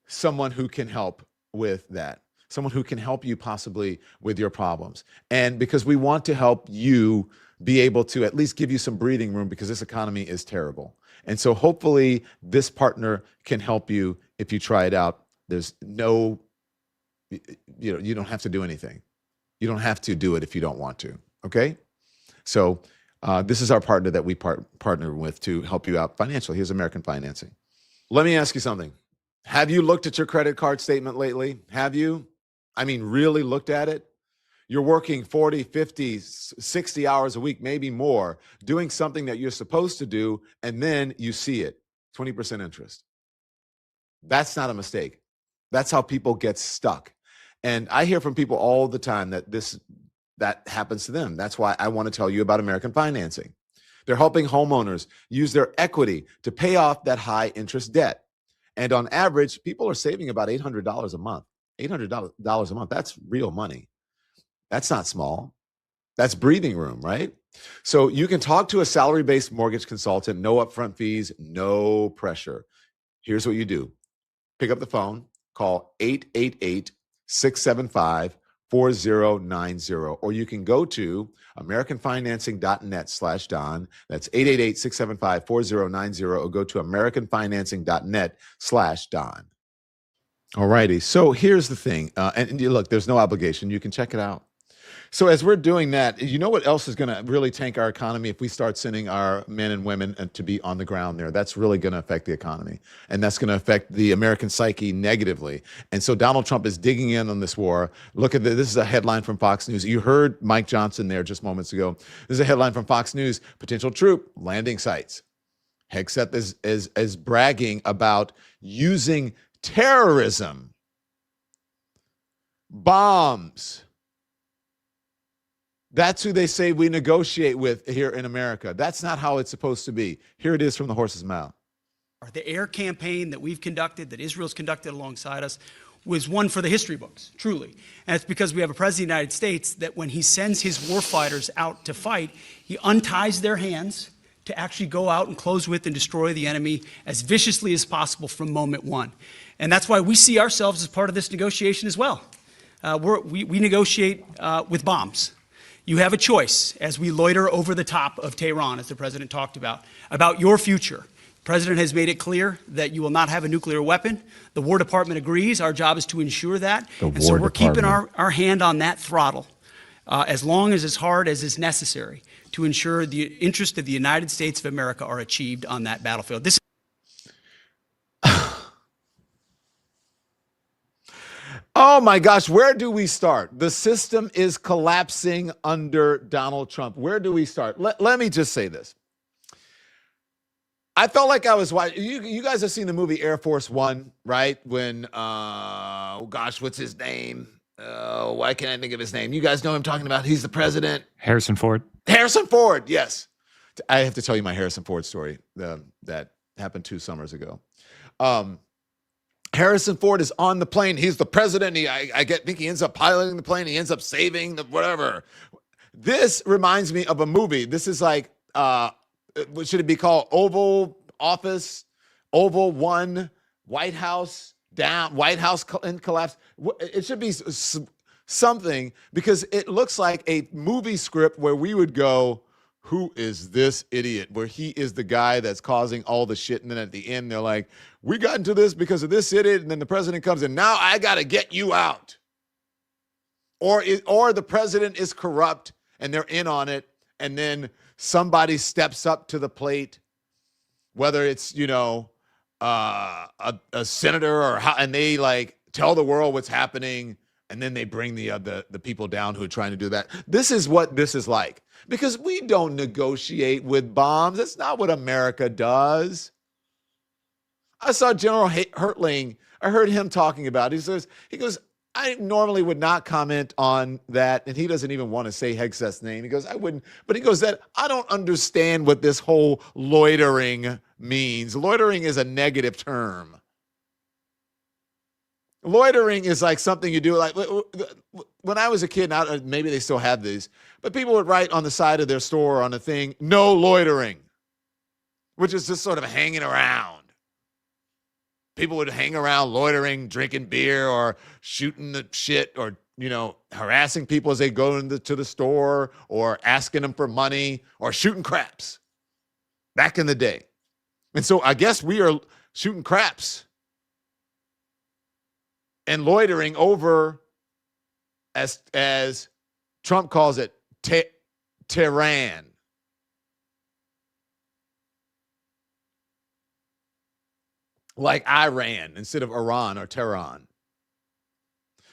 someone who can help with that, someone who can help you possibly with your problems. And because we want to help you be able to at least give you some breathing room, because this economy is terrible. And so hopefully this partner can help you if you try it out. There's no, you don't have to do anything. You don't have to do it if you don't want to, okay? So this is our partner that we partner with to help you out financially. Here's American Financing. Let me ask you something. Have you looked at your credit card statement lately? Have you? I mean, really looked at it? You're working 40, 50, 60 hours a week, maybe more, doing something that you're supposed to do, and then you see it, 20% interest. That's not a mistake. That's how people get stuck. And I hear from people all the time that happens to them. That's why I want to tell you about American Financing. They're helping homeowners use their equity to pay off that high interest debt. And on average, people are saving about $800 a month. $800 a month, that's real money. That's not small. That's breathing room, right? So you can talk to a salary-based mortgage consultant, no upfront fees, no pressure. Here's what you do. Pick up the phone, call 888-675-4090, or you can go to americanfinancing.net/Don. That's 888-675-4090, or go to americanfinancing.net/Don. All righty. So here's the thing. And look, there's no obligation. You can check it out. So as we're doing that, you know what else is going to really tank our economy if we start sending our men and women to be on the ground there? That's really going to affect the economy. And that's going to affect the American psyche negatively. And so Donald Trump is digging in on this war. Look at this. This is a headline from Fox News. You heard Mike Johnson there just moments ago. This is a headline from Fox News. Potential troop landing sites. Hegseth is bragging about using terrorism, bombs. That's who they say we negotiate with here in America. That's not how it's supposed to be. Here it is from the horse's mouth. The air campaign that we've conducted, that Israel's conducted alongside us, was one for the history books, truly. And it's because we have a president of the United States that when he sends his warfighters out to fight, he unties their hands to actually go out and close with and destroy the enemy as viciously as possible from moment one. And that's why we see ourselves as part of this negotiation as well. We negotiate with bombs. You have a choice as we loiter over the top of Tehran, as the president talked about your future. The president has made it clear that you will not have a nuclear weapon. The War Department agrees. Our job is to ensure that. And so we're keeping our hand on that throttle as long as hard as is necessary to ensure the interests of the United States of America are achieved on that battlefield. This Oh my gosh, where do we start? The system is collapsing under Donald Trump. Where do we start? Let me just say this. I felt like I was watching, you guys have seen the movie Air Force One, right? When, oh gosh, what's his name? Why can't I think of his name? You guys know him talking about, he's the president. Harrison Ford. Harrison Ford, yes. I have to tell you my Harrison Ford story that happened 2 summers ago. Harrison Ford is on the plane. He's the president. I think he ends up piloting the plane. He ends up saving the whatever. This reminds me of a movie. This is like, what should it be called? Oval Office, Oval One, White House down, White House in collapse. It should be something because it looks like a movie script where we would go, who is this idiot? Where he is the guy that's causing all the shit. And then at the end, they're like, we got into this because of this idiot. And then the president comes in, now I got to get you out. Or the president is corrupt and they're in on it. And then somebody steps up to the plate, whether it's, a senator or how, and they like tell the world what's happening. And then they bring the people down who are trying to do that. This is what this is like. Because we don't negotiate with bombs. That's not what America does. I saw General Hertling. I heard him talking about it. He goes, I normally would not comment on that. And he doesn't even want to say Hegseth's name. He goes, I wouldn't. But he goes, that I don't understand what this whole loitering means. Loitering is a negative term. Loitering is like something you do. Like when I was a kid, now maybe they still have these, but people would write on the side of their store on a thing, no loitering, which is just sort of hanging around. People would hang around loitering, drinking beer or shooting the shit or, harassing people as they go to the store or asking them for money or shooting craps back in the day. And so I guess we are shooting craps and loitering over, as Trump calls it, Tehran. Like Iran instead of Iran or Tehran.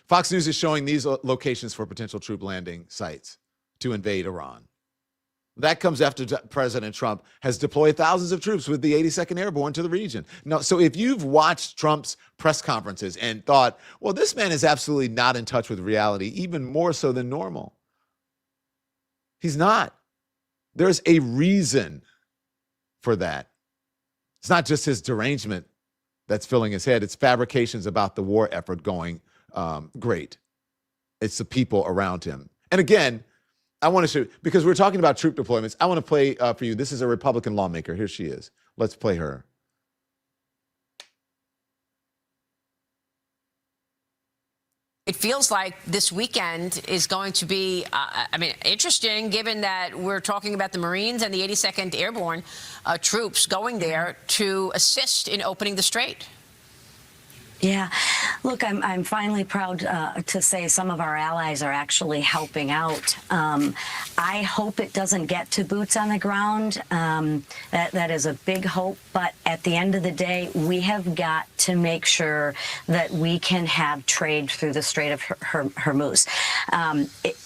Fox News is showing these locations for potential troop landing sites to invade Iran. That comes after President Trump has deployed thousands of troops with the 82nd Airborne to the region. Now, so if you've watched Trump's press conferences and thought, well, this man is absolutely not in touch with reality, even more so than normal. He's not. There's a reason for that. It's not just his derangement that's filling his head. It's fabrications about the war effort going great. It's the people around him. And again, I want to show, because we're talking about troop deployments, I want to play for you. This is a Republican lawmaker. Here she is. Let's play her. It feels like this weekend is going to be, interesting, given that we're talking about the Marines and the 82nd Airborne troops going there to assist in opening the strait. Yeah. Look, I'm finally proud to say some of our allies are actually helping out. I hope it doesn't get to boots on the ground. That is a big hope. But at the end of the day, we have got to make sure that we can have trade through the Strait of Hormuz.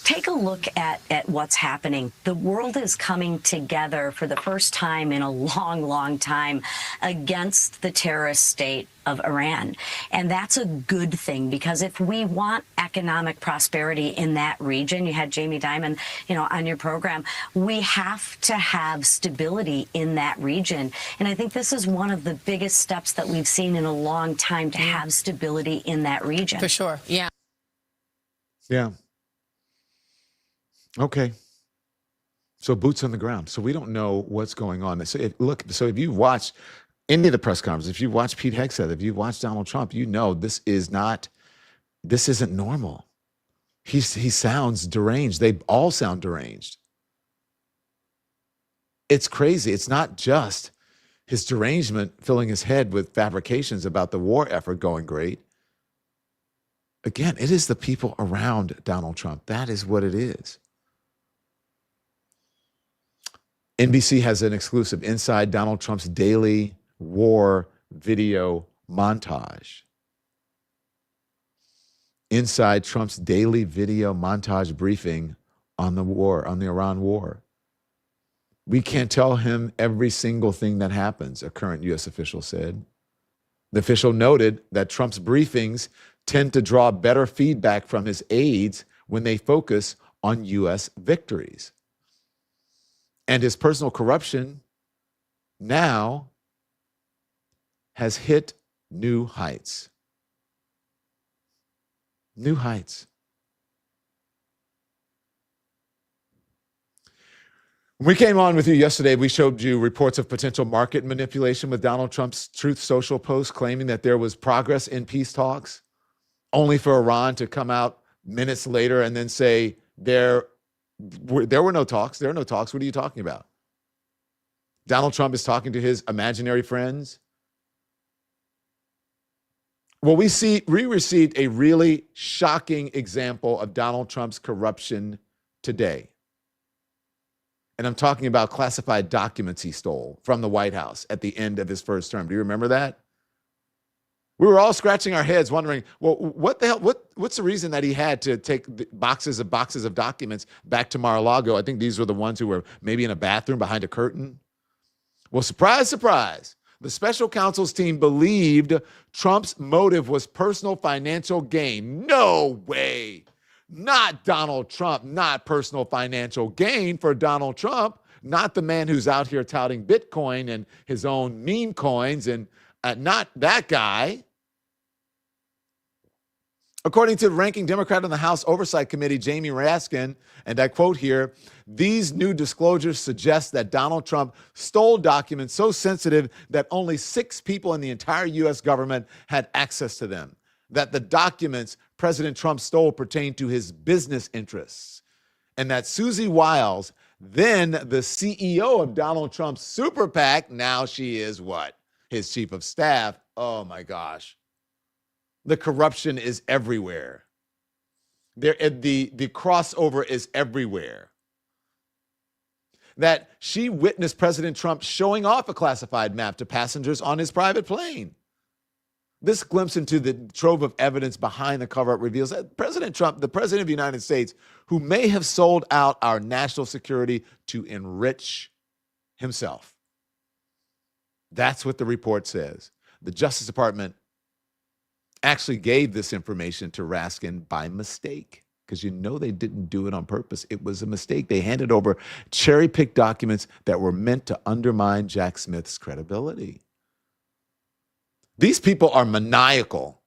Take a look at what's happening. The world is coming together for the first time in a long, long time against the terrorist state of Iran. And that's a good thing, because if we want economic prosperity in that region, you had Jamie Dimon, on your program, we have to have stability in that region. And I think this is one of the biggest steps that we've seen in a long time to have stability in that region. For sure. Yeah. Yeah. Okay. So boots on the ground. So we don't know what's going on. So if you watch any of the press conferences, if you watch Pete Hegseth, if you watch Donald Trump, this isn't normal. He sounds deranged. They all sound deranged. It's crazy. It's not just his derangement filling his head with fabrications about the war effort going great. Again, it is the people around Donald Trump. That is what it is. NBC has an exclusive inside Donald Trump's daily war video montage. Inside Trump's daily video montage briefing on the war, on the Iran war. We can't tell him every single thing that happens, a current U.S. official said. The official noted that Trump's briefings tend to draw better feedback from his aides when they focus on U.S. victories. And his personal corruption now has hit new heights. New heights. When we came on with you yesterday, we showed you reports of potential market manipulation with Donald Trump's Truth Social post claiming that there was progress in peace talks, only for Iran to come out minutes later and then say there were no talks. There are no talks. What are you talking about? Donald Trump is talking to his imaginary friends. Well, we received a really shocking example of Donald Trump's corruption today. And I'm talking about classified documents he stole from the White House at the end of his first term. Do you remember that? We were all scratching our heads wondering, well, what the hell, what's the reason that he had to take boxes of documents back to Mar-a-Lago? I think these were the ones who were maybe in a bathroom behind a curtain. Well, surprise, surprise. The special counsel's team believed Trump's motive was personal financial gain. No way. Not Donald Trump, not personal financial gain for Donald Trump, not the man who's out here touting Bitcoin and his own meme coins, and not that guy. According to the ranking Democrat on the House Oversight Committee, Jamie Raskin, and I quote here, these new disclosures suggest that Donald Trump stole documents so sensitive that only 6 people in the entire U.S. government had access to them, that the documents President Trump stole pertain to his business interests, and that Susie Wiles, then the CEO of Donald Trump's super PAC, now she is what? His chief of staff. Oh my gosh. The corruption is everywhere. The crossover is everywhere. That she witnessed President Trump showing off a classified map to passengers on his private plane. This glimpse into the trove of evidence behind the cover-up reveals that President Trump, the president of the United States, who may have sold out our national security to enrich himself. That's what the report says. The Justice Department actually gave this information to Raskin by mistake, because they didn't do it on purpose. It was a mistake. They handed over cherry-picked documents that were meant to undermine Jack Smith's credibility. These people are maniacal.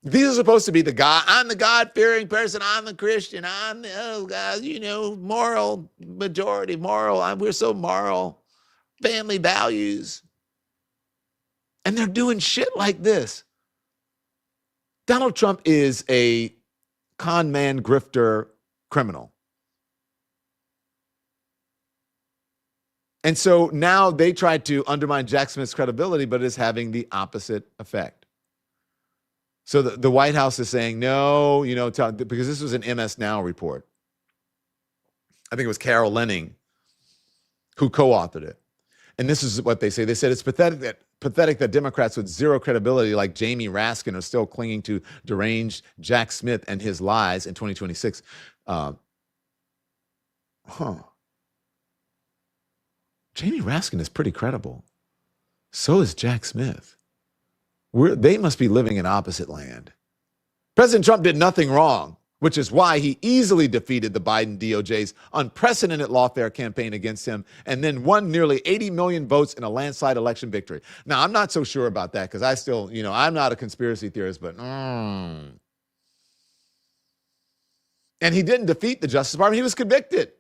These are supposed to be the God. I'm the God-fearing person. I'm the Christian. I'm the, moral majority, moral. We're so moral. Family values. And they're doing shit like this. Donald Trump is a con man, grifter, criminal. And so now they tried to undermine Jack Smith's credibility, but it's having the opposite effect. So the White House is saying, no, because this was an MS Now report. I think it was Carol Lenning who co-authored it. And this is what they say. They said it's pathetic that Democrats with zero credibility like Jamie Raskin are still clinging to deranged Jack Smith and his lies in 2026. Jamie Raskin is pretty credible. So is Jack Smith. They must be living in opposite land. President Trump did nothing wrong, which is why he easily defeated the Biden DOJ's unprecedented lawfare campaign against him and then won nearly 80 million votes in a landslide election victory. Now, I'm not so sure about that because I still, I'm not a conspiracy theorist, but And he didn't defeat the Justice Department. He was convicted.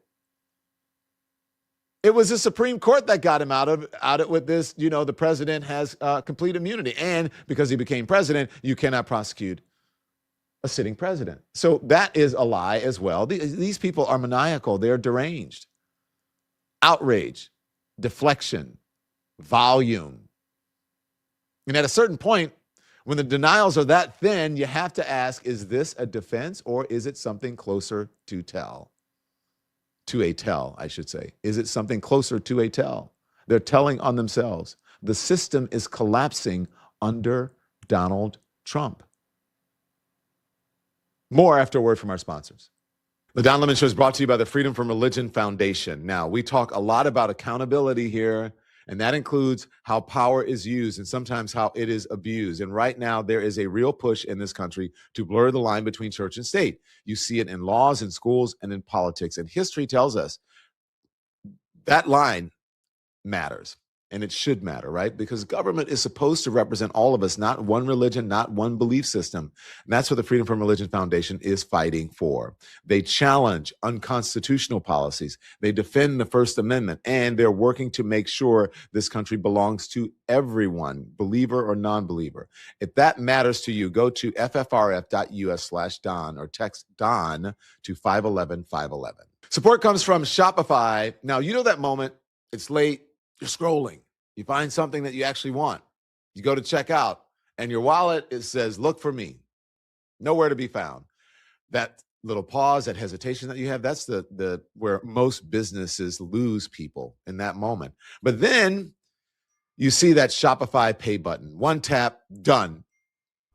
It was the Supreme Court that got him out of it with this, the president has complete immunity. And because he became president, you cannot prosecute a sitting president. So that is a lie as well. These people are maniacal. They're deranged. Outrage, deflection, volume. And at a certain point, when the denials are that thin, you have to ask, is this a defense or is it something closer to a tell, I should say. Is it something closer to a tell? They're telling on themselves. The system is collapsing under Donald Trump. More after a word from our sponsors. The Don Lemon Show is brought to you by the Freedom from Religion Foundation. Now, we talk a lot about accountability here, and that includes how power is used and sometimes how it is abused. And right now, there is a real push in this country to blur the line between church and state. You see it in laws, in schools, and in politics. And history tells us that line matters. And it should matter, right? Because government is supposed to represent all of us, not one religion, not one belief system. And that's what the Freedom from Religion Foundation is fighting for. They challenge unconstitutional policies. They defend the First Amendment, and they're working to make sure this country belongs to everyone, believer or non-believer. If that matters to you, go to ffrf.us/Don or text Don to 511-511. Support comes from Shopify. Now, you know that moment, it's late, you're scrolling. You find something that you actually want. You go to check out, and your wallet, it says, look for me. Nowhere to be found. That little pause, that hesitation that you have, that's the where most businesses lose people in that moment. But then you see that Shopify pay button. One tap, done.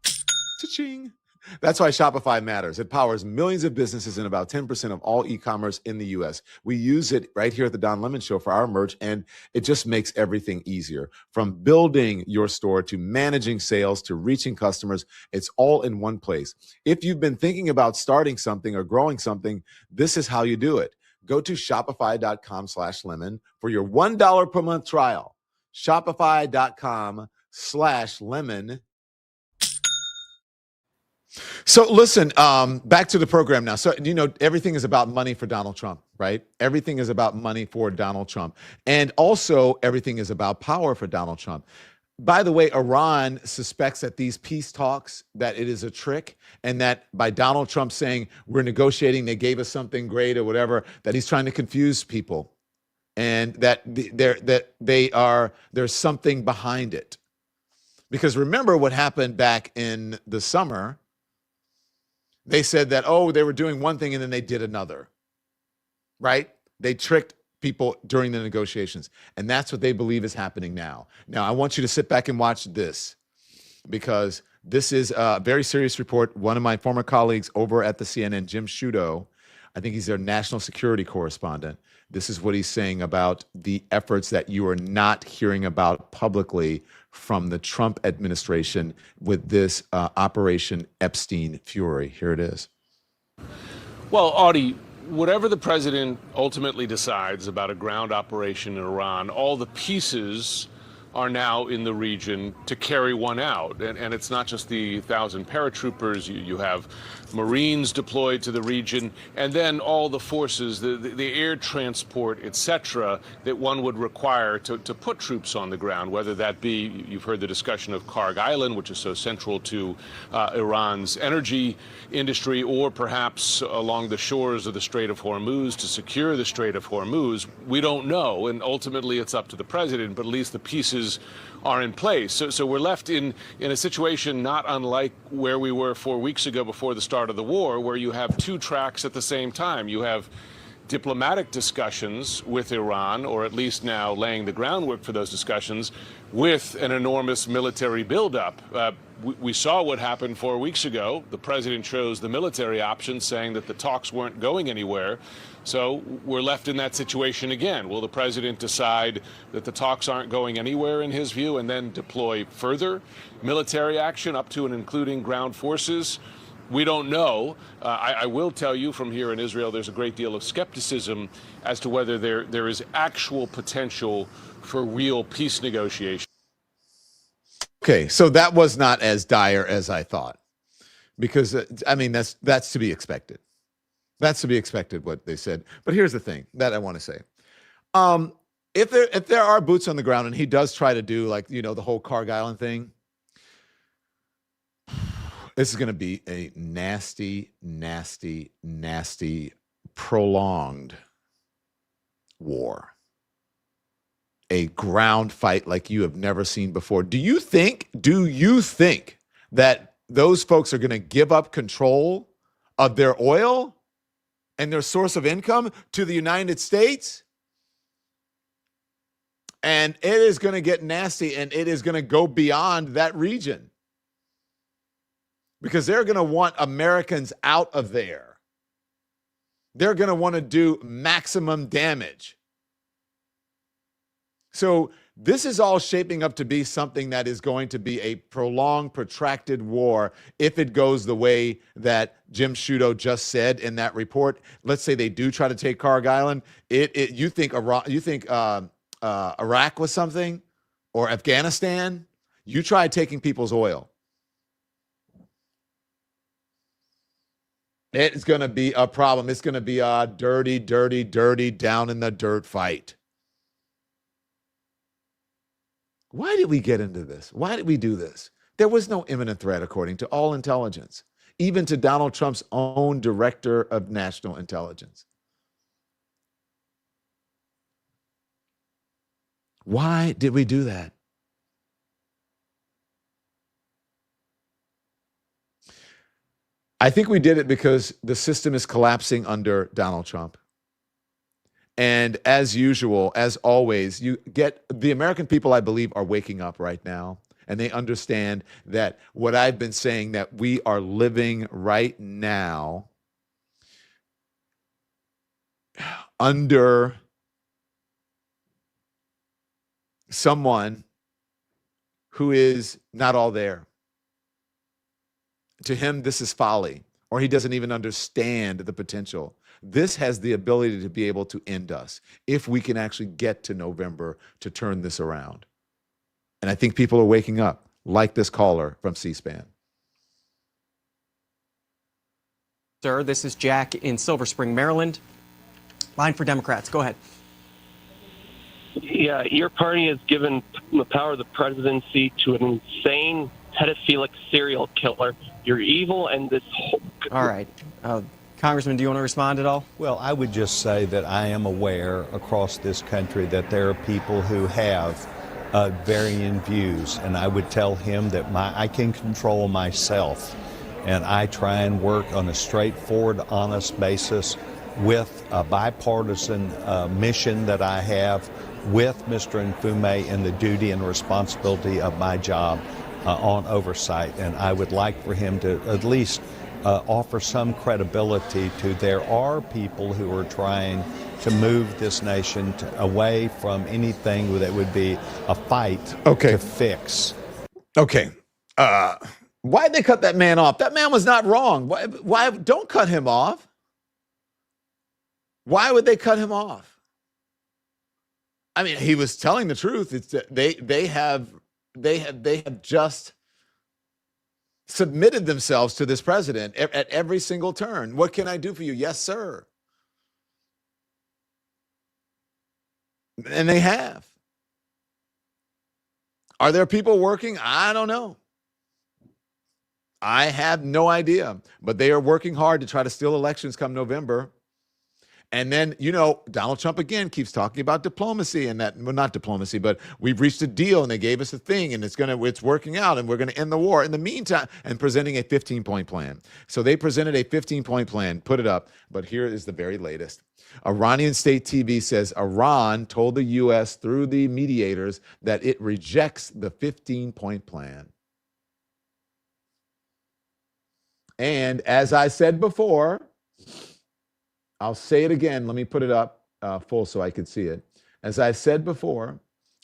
Cha-ching. That's why Shopify matters. It powers millions of businesses and about 10% of all e-commerce in the U.S. We use it right here at the Don Lemon Show for our merch, and it just makes everything easier. From building your store to managing sales to reaching customers, it's all in one place. If you've been thinking about starting something or growing something, this is how you do it. Go to shopify.com/lemon for your $1 per month trial. Shopify.com/lemon. So listen, back to the program now. So, everything is about money for Donald Trump, right? Everything is about money for Donald Trump. And also everything is about power for Donald Trump. By the way, Iran suspects that these peace talks, that it is a trick, and that by Donald Trump saying we're negotiating, they gave us something great or whatever, that he's trying to confuse people, and that there's something behind it. Because remember what happened back in the summer. They said that, they were doing one thing and then they did another, right? They tricked people during the negotiations. And that's what they believe is happening now. Now, I want you to sit back and watch this, because this is a very serious report. One of my former colleagues over at the CNN, Jim Sciutto, I think he's their national security correspondent. This is what he's saying about the efforts that you are not hearing about publicly from the Trump administration with this Operation Epstein Fury. Here it is. Well, Audie, whatever the president ultimately decides about a ground operation in Iran, all the pieces are now in the region to carry one out. And it's not just the 1,000 paratroopers. You have Marines deployed to the region, and then all the forces, the air transport, etc., that one would require to put troops on the ground, whether that be, you've heard the discussion of Karg Island, which is so central to Iran's energy industry, or perhaps along the shores of the Strait of Hormuz to secure the Strait of Hormuz. We don't know, and ultimately it's up to the president, but at least the pieces are in place. So we're left in a situation not unlike where we were 4 weeks ago before the start of the war, where you have two tracks at the same time. You have diplomatic discussions with Iran, or at least now laying the groundwork for those discussions, with an enormous military buildup. We saw what happened 4 weeks ago. The president chose the military option, saying that the talks weren't going anywhere. So we're left in that situation again. Will the president decide that the talks aren't going anywhere in his view and then deploy further military action up to and including ground forces? We don't know. I will tell you from here in Israel, there's a great deal of skepticism as to whether there is actual potential for real peace negotiations. Okay, so that was not as dire as I thought, because I mean that's to be expected. That's to be expected, what they said. But here's the thing that I want to say: if there are boots on the ground, and he does try to do, like, the whole Karg Island thing, this is going to be a nasty, nasty, nasty, prolonged war. A ground fight like you have never seen before. Do you think that those folks are going to give up control of their oil and their source of income to the United States? And it is going to get nasty, and it is going to go beyond that region, because they're going to want Americans out of there. They're going to want to do maximum damage. So this is all shaping up to be something that is going to be a prolonged, protracted war if it goes the way that Jim Sciutto just said in that report. Let's say they do try to take Karg Island. You think Iraq was something, or Afghanistan? You try taking people's oil. It's going to be a problem. It's going to be a dirty, dirty, dirty, down in the dirt fight. Why did we get into this? Why did we do this? There was no imminent threat, according to all intelligence, even to Donald Trump's own director of national intelligence. Why did we do that? I think we did it because the system is collapsing under Donald Trump. And as usual, as always, you get the American people, I believe, are waking up right now. And they understand that what I've been saying, that we are living right now under someone who is not all there. To him, this is folly, or he doesn't even understand the potential. This has the ability to be able to end us if we can actually get to November to turn this around. And I think people are waking up, like this caller from C-SPAN. Sir, this is Jack in Silver Spring, Maryland. Line for Democrats. Go ahead. Yeah, your party has given the power of the presidency to an insane pedophilic serial killer. You're evil, and this whole... All right. Congressman, do you want to respond at all? Well, I would just say that I am aware across this country that there are people who have varying views, and I would tell him that I can control myself, and I try and work on a straightforward, honest basis with a bipartisan mission that I have with Mr. Nfume and the duty and responsibility of my job on oversight. And I would like for him to at least offer some credibility to there are people who are trying to move this nation away from anything that would be a fight to fix. Okay. Why'd they cut that man off? That man was not wrong. Why don't cut him off? Why would they cut him off? I mean, he was telling the truth. It's that they have just submitted themselves to this president at every single turn. What can I do for you? Yes, sir. And they have. Are there people working? I don't know. I have no idea. But they are working hard to try to steal elections come November. And then, Donald Trump again keeps talking about diplomacy and that, well, not diplomacy, but we've reached a deal and they gave us a thing and it's working out and we're going to end the war. In the meantime, and presenting a 15-point plan. So they presented a 15-point plan, put it up, but here is the very latest. Iranian state TV says Iran told the U.S. through the mediators that it rejects the 15-point plan. And as I said before, I'll say it again. Let me put it up full so I can see it. As I said before,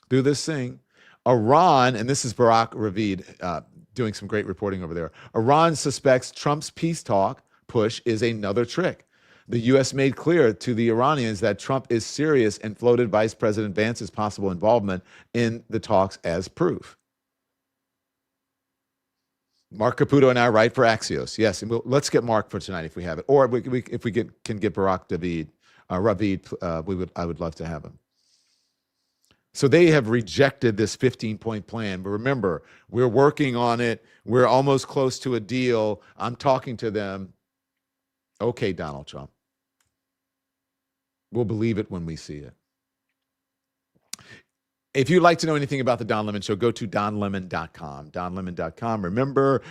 through this thing, Iran, and this is Barack Ravid doing some great reporting over there. Iran suspects Trump's peace talk push is another trick. The U.S. made clear to the Iranians that Trump is serious and floated Vice President Vance's possible involvement in the talks as proof. Mark Caputo and I write for Axios. Yes, and let's get Mark for tonight if we have it, or if we can get Barack Ravid, I would love to have him. So they have rejected this 15-point plan, but remember, we're working on it. We're almost close to a deal. I'm talking to them. Okay, Donald Trump. We'll believe it when we see it. If you'd like to know anything about the Don Lemon Show, go to donlemon.com. Donlemon.com. Remember,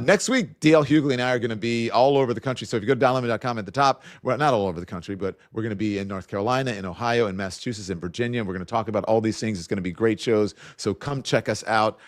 next week, D.L. Hughley and I are going to be all over the country. So if you go to donlemon.com at the top, well, not all over the country, but we're going to be in North Carolina, in Ohio, in Massachusetts, in Virginia. We're going to talk about all these things. It's going to be great shows. So come check us out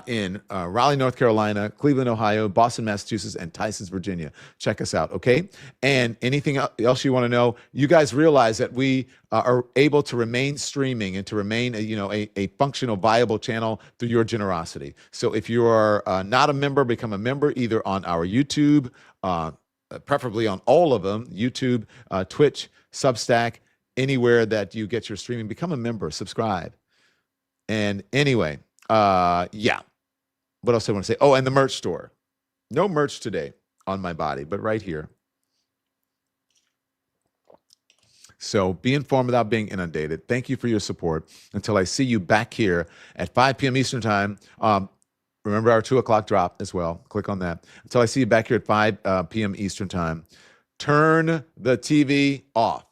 in Raleigh, North Carolina, Cleveland, Ohio, Boston, Massachusetts, and Tysons, Virginia. Check us out, okay? And anything else you want to know, you guys realize that we are able to remain streaming and to remain a functional, viable channel through your generosity. So if you are not a member, become a member either on our YouTube, preferably on all of them, YouTube, Twitch, Substack, anywhere that you get your streaming. Become a member, subscribe. And anyway, yeah. What else I want to say? Oh, and the merch store. No merch today on my body, but right here. So be informed without being inundated. Thank you for your support. Until I see you back here at 5 p.m. Eastern Time. Remember our 2 o'clock drop as well. Click on that. Until I see you back here at 5 p.m. Eastern Time. Turn the TV off.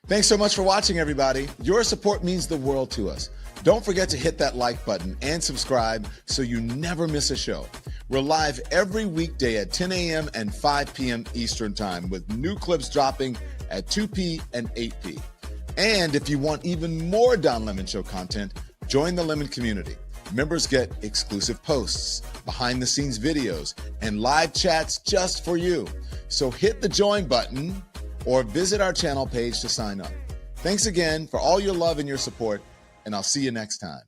Thanks so much for watching, everybody. Your support means the world to us. Don't forget to hit that like button and subscribe so you never miss a show. We're live every weekday at 10 a.m. and 5 p.m. Eastern Time with new clips dropping at 2 p. and 8 p. And if you want even more Don Lemon Show content, join the Lemon community. Members get exclusive posts, behind-the-scenes videos, and live chats just for you. So hit the join button or visit our channel page to sign up. Thanks again for all your love and your support, and I'll see you next time.